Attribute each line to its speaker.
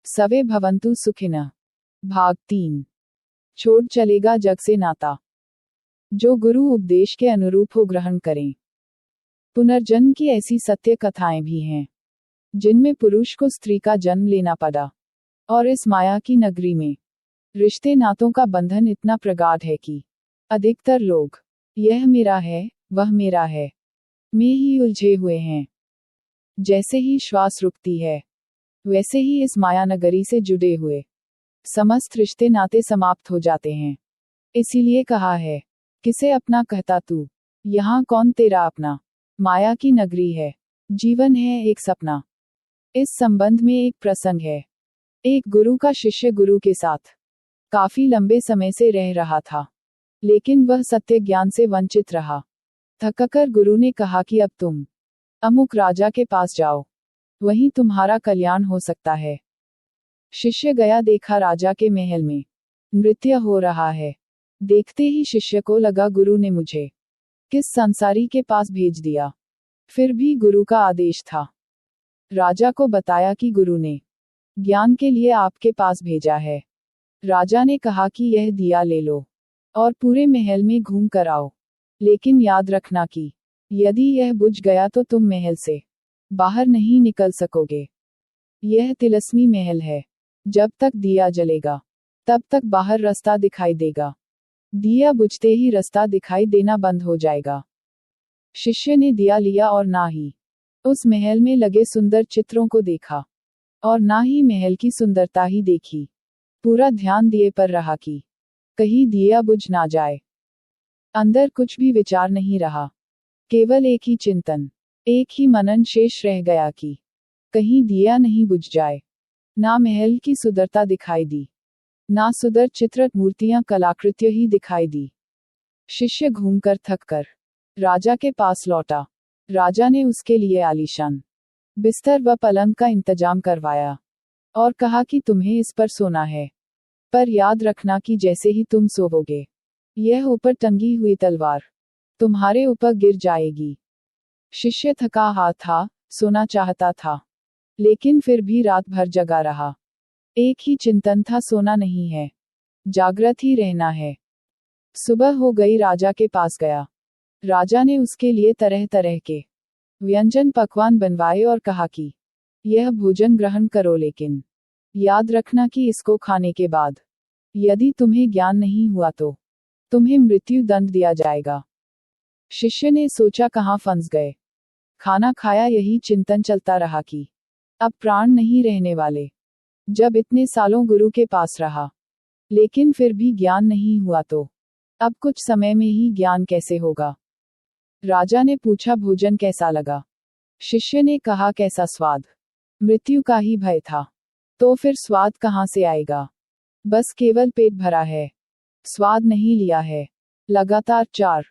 Speaker 1: सवे भवन्तु सुखिनः। भाग 3। छोड़ चलेगा जग से नाता, जो गुरु उपदेश के अनुरूप हो ग्रहण करें। पुनर्जन्म की ऐसी सत्य कथाएं भी हैं जिनमें पुरुष को स्त्री का जन्म लेना पड़ा, और इस माया की नगरी में रिश्ते नातों का बंधन इतना प्रगाढ़ है कि अधिकतर लोग यह मेरा है, वह मेरा है में ही उलझे हुए हैं। जैसे ही श्वास रुकती है, वैसे ही इस माया नगरी से जुड़े हुए समस्त रिश्ते नाते समाप्त हो जाते हैं। इसीलिए कहा है, किसे अपना कहता तू, यहाँ कौन तेरा अपना। माया की नगरी है, जीवन है एक सपना। इस संबंध में एक प्रसंग है। एक गुरु का शिष्य गुरु के साथ काफी लंबे समय से रह रहा था, लेकिन वह सत्य ज्ञान से वंचित रहा। थककर गुरु ने कहा कि अब तुम अमुक राजा के पास जाओ, वहीं तुम्हारा कल्याण हो सकता है। शिष्य गया, देखा राजा के महल में नृत्य हो रहा है। देखते ही शिष्य को लगा, गुरु ने मुझे किस संसारी के पास भेज दिया। फिर भी गुरु का आदेश था। राजा को बताया कि गुरु ने ज्ञान के लिए आपके पास भेजा है। राजा ने कहा कि यह दिया ले लो और पूरे महल में घूम कर आओ, लेकिन याद रखना कि यदि यह बुझ गया तो तुम महल से बाहर नहीं निकल सकोगे। यह तिलस्मी महल है, जब तक दिया जलेगा तब तक बाहर रास्ता दिखाई देगा, दिया बुझते ही रास्ता दिखाई देना बंद हो जाएगा। शिष्य ने दिया लिया और ना ही उस महल में लगे सुंदर चित्रों को देखा और ना ही महल की सुंदरता ही देखी। पूरा ध्यान दिए पर रहा कि कहीं दिया बुझ ना जाए। अंदर कुछ भी विचार नहीं रहा, केवल एक ही चिंतन, एक ही मनन शेष रह गया कि कहीं दिया नहीं बुझ जाए। ना महल की सुंदरता दिखाई दी, ना सुंदर चित्रित मूर्तियां कलाकृतियां ही दिखाई दी। शिष्य घूमकर थककर राजा के पास लौटा। राजा ने उसके लिए आलीशान बिस्तर व पलंग का इंतजाम करवाया और कहा कि तुम्हें इस पर सोना है, पर याद रखना कि जैसे ही तुम सोओगे, यह ऊपर टंगी हुई तलवार तुम्हारे ऊपर गिर जाएगी। शिष्य थका हाथ था, सोना चाहता था, लेकिन फिर भी रात भर जगा रहा। एक ही चिंतन था, सोना नहीं है, जागृत ही रहना है। सुबह हो गई, राजा के पास गया। राजा ने उसके लिए तरह तरह के व्यंजन पकवान बनवाए और कहा कि यह भोजन ग्रहण करो, लेकिन याद रखना कि इसको खाने के बाद यदि तुम्हें ज्ञान नहीं हुआ तो तुम्हें मृत्यु दंड दिया जाएगा। शिष्य ने सोचा, कहाँ फंस गए। खाना खाया, यही चिंतन चलता रहा कि अब प्राण नहीं रहने वाले। जब इतने सालों गुरु के पास रहा, लेकिन फिर भी ज्ञान नहीं हुआ तो अब कुछ समय में ही ज्ञान कैसे होगा। राजा ने पूछा, भोजन कैसा लगा। शिष्य ने कहा, कैसा स्वाद, मृत्यु का ही भय था। तो फिर स्वाद कहाँ से आएगा, बस केवल पेट भरा है, स्वाद नहीं लिया है। लगातार 4